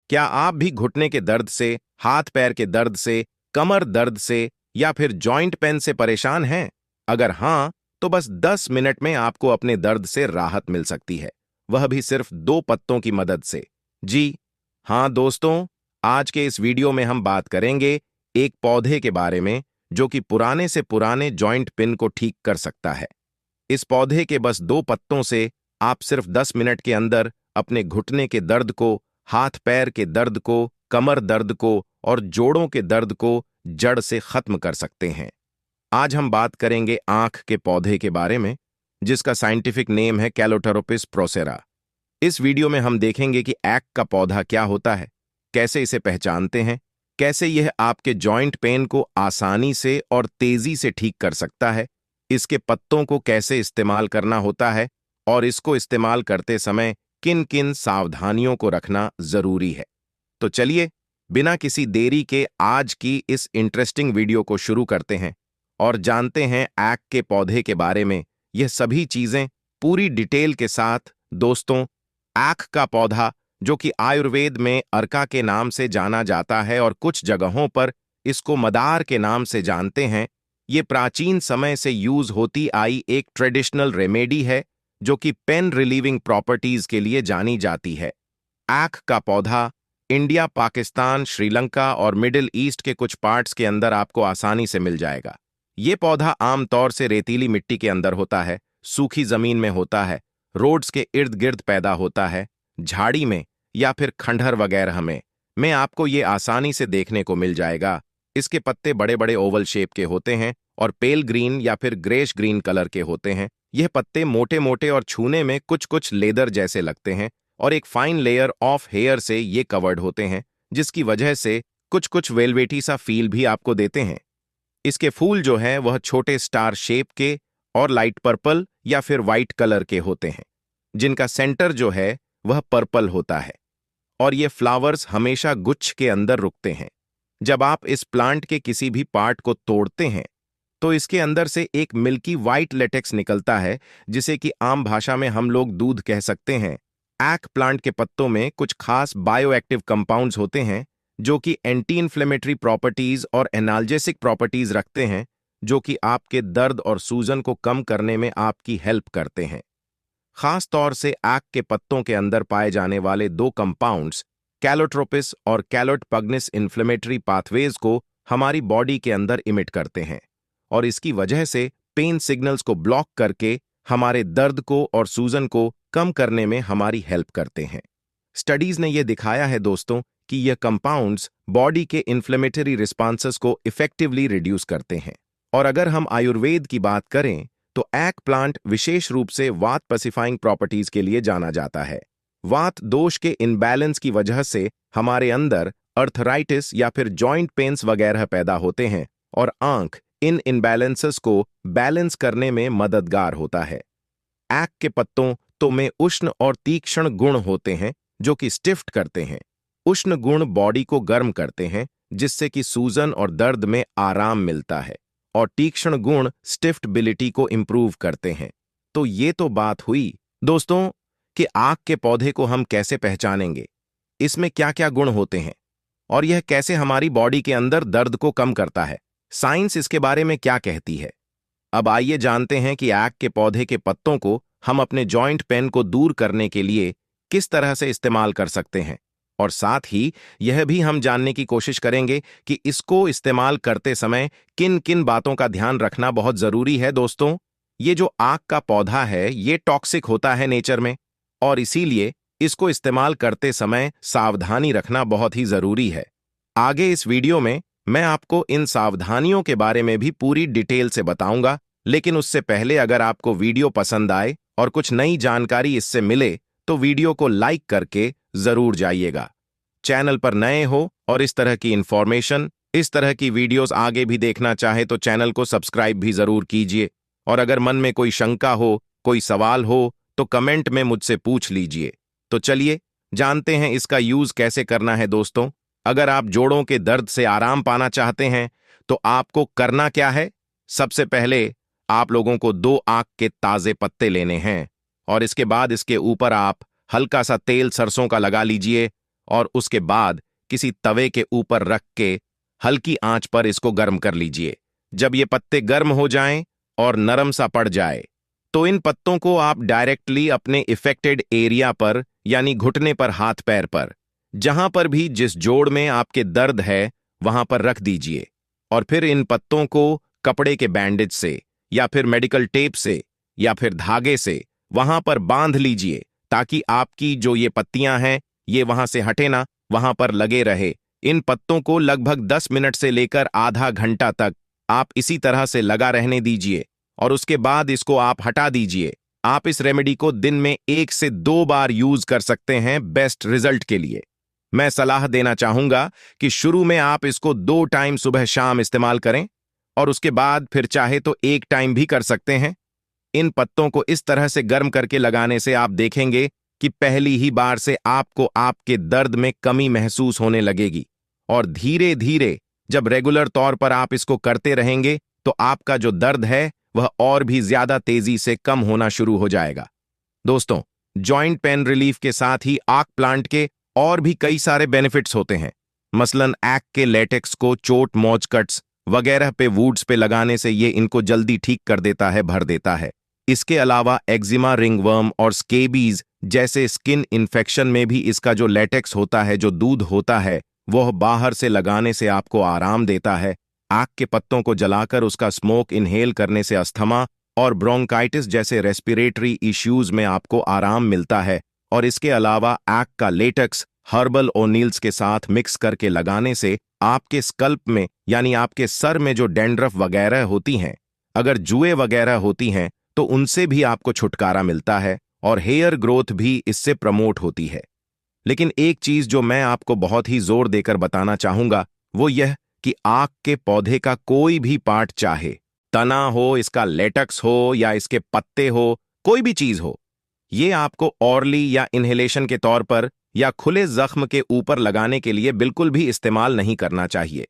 क्या आप भी घुटने के दर्द से, हाथ पैर के दर्द से, कमर दर्द से या फिर जॉइंट पेन से परेशान हैं? अगर हाँ, तो बस 10 मिनट में आपको अपने दर्द से राहत मिल सकती है, वह भी सिर्फ 2 पत्तों की मदद से। जी हाँ दोस्तों, आज के इस वीडियो में हम बात करेंगे एक पौधे के बारे में जो कि पुराने से पुराने जॉइंट पेन को ठीक कर सकता है। इस पौधे के बस 2 पत्तों से आप सिर्फ 10 मिनट के अंदर अपने घुटने के दर्द को, हाथ पैर के दर्द को, कमर दर्द को और जोड़ों के दर्द को जड़ से खत्म कर सकते हैं। आज हम बात करेंगे आंख के पौधे के बारे में, जिसका साइंटिफिक नेम है कैलोटेरोपिस प्रोसेरा। इस वीडियो में हम देखेंगे कि आंख का पौधा क्या होता है, कैसे इसे पहचानते हैं, कैसे यह आपके जॉइंट पेन को आसानी से और तेजी से ठीक कर सकता है, इसके पत्तों को कैसे इस्तेमाल करना होता है और इसको इस्तेमाल करते समय किन किन सावधानियों को रखना जरूरी है। तो चलिए, बिना किसी देरी के आज की इस इंटरेस्टिंग वीडियो को शुरू करते हैं और जानते हैं आंख के पौधे के बारे में यह सभी चीजें पूरी डिटेल के साथ। दोस्तों, आंख का पौधा, जो कि आयुर्वेद में अर्का के नाम से जाना जाता है और कुछ जगहों पर इसको मदार के नाम से जानते हैं, ये प्राचीन समय से यूज होती आई एक ट्रेडिशनल रेमेडी है जो कि पेन रिलीविंग प्रॉपर्टीज के लिए जानी जाती है। आंख का पौधा इंडिया, पाकिस्तान, श्रीलंका और मिडिल ईस्ट के कुछ पार्ट्स के अंदर आपको आसानी से मिल जाएगा। ये पौधा आमतौर से रेतीली मिट्टी के अंदर होता है, सूखी जमीन में होता है, रोड्स के इर्द गिर्द पैदा होता है, झाड़ी में या फिर खंडहर वगैरह में आपको ये आसानी से देखने को मिल जाएगा। इसके पत्ते बड़े बड़े ओवल शेप के होते हैं और पेल ग्रीन या फिर ग्रेश ग्रीन कलर के होते हैं। यह पत्ते मोटे मोटे और छूने में कुछ कुछ लेदर जैसे लगते हैं और एक फाइन लेयर ऑफ हेयर से ये कवर्ड होते हैं, जिसकी वजह से कुछ कुछ वेलवेटी सा फील भी आपको देते हैं। इसके फूल जो हैं वह छोटे स्टार शेप के और लाइट पर्पल या फिर वाइट कलर के होते हैं, जिनका सेंटर जो है वह पर्पल होता है और ये फ्लावर्स हमेशा गुच्छ के अंदर रुकते हैं। जब आप इस प्लांट के किसी भी पार्ट को तोड़ते हैं तो इसके अंदर से एक मिल्की वाइट लेटेक्स निकलता है, जिसे कि आम भाषा में हम लोग दूध कह सकते हैं। आंख प्लांट के पत्तों में कुछ खास बायोएक्टिव कंपाउंड्स होते हैं जो कि एंटी इन्फ्लेमेटरी प्रॉपर्टीज और एनाल्जेसिक प्रॉपर्टीज रखते हैं, जो कि आपके दर्द और सूजन को कम करने में आपकी हेल्प करते हैं। खास तौर से आंख के पत्तों के अंदर पाए जाने वाले 2 कंपाउंड्स, कैलोट्रोपिस और कैलोटपग्निस, इन्फ्लेमेटरी पाथवेज को हमारी बॉडी के अंदर इमिट करते हैं और इसकी वजह से पेन सिग्नल्स को ब्लॉक करके हमारे दर्द को और सूजन को कम करने में हमारी हेल्प करते हैं। स्टडीज ने यह दिखाया है दोस्तों कि यह कंपाउंड्स बॉडी के इन्फ्लेमेटरी रिस्पॉन्सेस को इफेक्टिवली रिड्यूस करते हैं। और अगर हम आयुर्वेद की बात करें तो आंख प्लांट विशेष रूप से वात पैसिफाइंग प्रॉपर्टीज के लिए जाना जाता है। वात दोष के इनबैलेंस की वजह से हमारे अंदर अर्थराइटिस या फिर जॉइंट पेन्स वगैरह पैदा होते हैं और आंख इन इनबैलेंसेस को बैलेंस करने में मददगार होता है। आंख के पत्तों तो में उष्ण और तीक्ष्ण गुण होते हैं जो कि स्टिफ्ट करते हैं। उष्ण गुण बॉडी को गर्म करते हैं, जिससे कि सूजन और दर्द में आराम मिलता है, और तीक्ष्ण गुण स्टिफ्टबिलिटी को इंप्रूव करते हैं। तो ये तो बात हुई दोस्तों कि आंख के पौधे को हम कैसे पहचानेंगे, इसमें क्या क्या गुण होते हैं और यह कैसे हमारी बॉडी के अंदर दर्द को कम करता है, साइंस इसके बारे में क्या कहती है। अब आइए जानते हैं कि आंख के पौधे के पत्तों को हम अपने जॉइंट पेन को दूर करने के लिए किस तरह से इस्तेमाल कर सकते हैं, और साथ ही यह भी हम जानने की कोशिश करेंगे कि इसको इस्तेमाल करते समय किन किन बातों का ध्यान रखना बहुत जरूरी है। दोस्तों, ये जो आंख का पौधा है ये टॉक्सिक होता है नेचर में, और इसीलिए इसको इस्तेमाल करते समय सावधानी रखना बहुत ही जरूरी है। आगे इस वीडियो में मैं आपको इन सावधानियों के बारे में भी पूरी डिटेल से बताऊंगा, लेकिन उससे पहले अगर आपको वीडियो पसंद आए और कुछ नई जानकारी इससे मिले तो वीडियो को लाइक करके जरूर जाइएगा। चैनल पर नए हो और इस तरह की इंफॉर्मेशन, इस तरह की वीडियोस आगे भी देखना चाहे तो चैनल को सब्सक्राइब भी जरूर कीजिए। और अगर मन में कोई शंका हो, कोई सवाल हो तो कमेंट में मुझसे पूछ लीजिए। तो चलिए जानते हैं इसका यूज कैसे करना है। दोस्तों, अगर आप जोड़ों के दर्द से आराम पाना चाहते हैं तो आपको करना क्या है, सबसे पहले आप लोगों को 2 आंख के ताजे पत्ते लेने हैं और इसके बाद इसके ऊपर आप हल्का सा तेल सरसों का लगा लीजिए और उसके बाद किसी तवे के ऊपर रख के हल्की आंच पर इसको गर्म कर लीजिए। जब ये पत्ते गर्म हो जाएं और नरम सा पड़ जाए तो इन पत्तों को आप डायरेक्टली अपने इफेक्टेड एरिया पर यानी घुटने पर, हाथ पैर पर, जहां पर भी जिस जोड़ में आपके दर्द है वहां पर रख दीजिए और फिर इन पत्तों को कपड़े के बैंडेज से या फिर मेडिकल टेप से या फिर धागे से वहां पर बांध लीजिए ताकि आपकी जो ये पत्तियां हैं ये वहां से हटे ना, वहां पर लगे रहे। इन पत्तों को लगभग 10 मिनट से लेकर आधा घंटा तक आप इसी तरह से लगा रहने दीजिए और उसके बाद इसको आप हटा दीजिए। आप इस रेमेडी को दिन में 1 से 2 बार यूज कर सकते हैं बेस्ट रिजल्ट के लिए। मैं सलाह देना चाहूंगा कि शुरू में आप इसको 2 टाइम सुबह शाम इस्तेमाल करें और उसके बाद फिर चाहे तो 1 टाइम भी कर सकते हैं। इन पत्तों को इस तरह से गर्म करके लगाने से आप देखेंगे कि पहली ही बार से आपको आपके दर्द में कमी महसूस होने लगेगी और धीरे धीरे जब रेगुलर तौर पर आप इसको करते रहेंगे तो आपका जो दर्द है वह और भी ज्यादा तेजी से कम होना शुरू हो जाएगा। दोस्तों, जॉइंट पेन रिलीफ के साथ ही आक प्लांट के और भी कई सारे बेनिफिट्स होते हैं। मसलन आक के लेटेक्स को चोट, मौज, कट्स वगैरह पे, वुड्स पे लगाने से ये इनको जल्दी ठीक कर देता है, भर देता है। इसके अलावा एक्जिमा, रिंगवर्म और स्केबीज जैसे स्किन इन्फेक्शन में भी इसका जो लेटेक्स होता है, जो दूध होता है, वह बाहर से लगाने से आपको आराम देता है। आक के पत्तों को जलाकर उसका स्मोक इनहेल करने से अस्थमा और ब्रोंकाइटिस जैसे रेस्पिरेटरी इश्यूज में आपको आराम मिलता है। और इसके अलावा आक का लेटेक्स हर्बल ओनील्स के साथ मिक्स करके लगाने से आपके स्कल्प में यानी आपके सर में जो डैंड्रफ वगैरह होती हैं, अगर जुएं वगैरह होती हैं तो उनसे भी आपको छुटकारा मिलता है और हेयर ग्रोथ भी इससे प्रमोट होती है। लेकिन एक चीज जो मैं आपको बहुत ही जोर देकर बताना चाहूंगा वो यह कि आक के पौधे का कोई भी पार्ट, चाहे तना हो, इसका लेटेक्स हो या इसके पत्ते हो, कोई भी चीज हो, ये आपको ऑरली या इन्हेलेशन के तौर पर या खुले जख्म के ऊपर लगाने के लिए बिल्कुल भी इस्तेमाल नहीं करना चाहिए।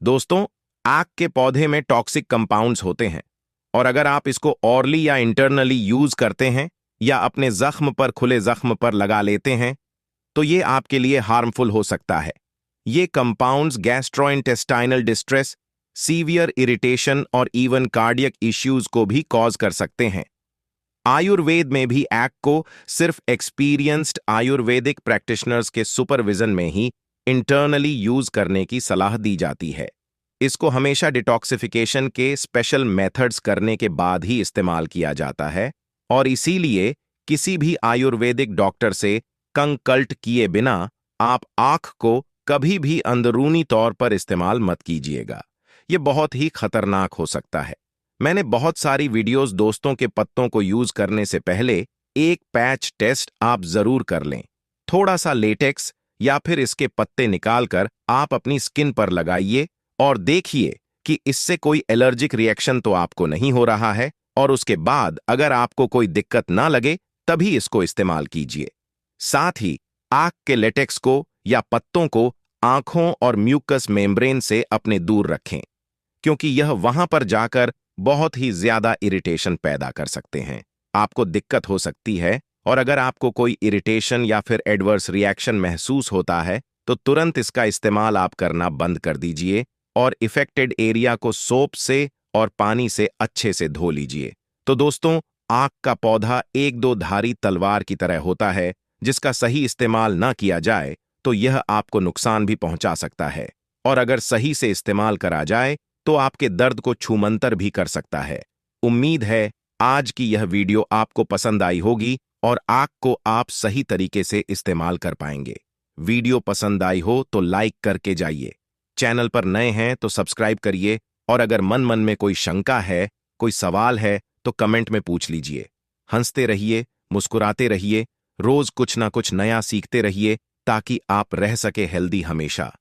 दोस्तों, आक के पौधे में टॉक्सिक कंपाउंड्स होते हैं और अगर आप इसको ऑरली या इंटरनली यूज करते हैं या अपने जख्म पर, खुले जख्म पर लगा लेते हैं तो ये आपके लिए हार्मफुल हो सकता है। ये compounds gastrointestinal distress, severe irritation और इवन कार्डियक इश्यूज को भी कॉज कर सकते हैं। आयुर्वेद में भी आक को सिर्फ एक्सपीरियंस्ड आयुर्वेदिक प्रैक्टिशनर्स के सुपरविजन में ही इंटरनली यूज करने की सलाह दी जाती है। इसको हमेशा डिटॉक्सिफिकेशन के स्पेशल मेथड्स करने के बाद ही इस्तेमाल किया जाता है और इसीलिए किसी भी आयुर्वेदिक डॉक्टर से कंसल्ट किए बिना आप आक को कभी भी अंदरूनी तौर पर इस्तेमाल मत कीजिएगा। यह बहुत ही खतरनाक हो सकता है। मैंने बहुत सारी वीडियोस दोस्तों के पत्तों को यूज करने से पहले एक पैच टेस्ट आप जरूर कर लें। थोड़ा सा लेटेक्स या फिर इसके पत्ते निकालकर आप अपनी स्किन पर लगाइए और देखिए कि इससे कोई एलर्जिक रिएक्शन तो आपको नहीं हो रहा है और उसके बाद अगर आपको कोई दिक्कत ना लगे तभी इसको इस्तेमाल कीजिए। साथ ही आक के लेटेक्स को या पत्तों को आंखों और म्यूकस मेम्ब्रेन से अपने दूर रखें क्योंकि यह वहां पर जाकर बहुत ही ज्यादा इरिटेशन पैदा कर सकते हैं। आपको दिक्कत हो सकती है और अगर आपको कोई इरिटेशन या फिर एडवर्स रिएक्शन महसूस होता है तो तुरंत इसका इस्तेमाल आप करना बंद कर दीजिए और इफेक्टेड एरिया को सोप से और पानी से अच्छे से धो लीजिए। तो दोस्तों, आक का पौधा एक दो धारी तलवार की तरह होता है जिसका सही इस्तेमाल ना किया जाए तो यह आपको नुकसान भी पहुंचा सकता है और अगर सही से इस्तेमाल करा जाए तो आपके दर्द को छूमंतर भी कर सकता है। उम्मीद है आज की यह वीडियो आपको पसंद आई होगी और आक को आप सही तरीके से इस्तेमाल कर पाएंगे। वीडियो पसंद आई हो तो लाइक करके जाइए। चैनल पर नए हैं तो सब्सक्राइब करिए और अगर मन में कोई शंका है, कोई सवाल है तो कमेंट में पूछ लीजिए। हंसते रहिए, मुस्कुराते रहिए, रोज कुछ ना कुछ नया सीखते रहिए ताकि आप रह सके हेल्दी हमेशा।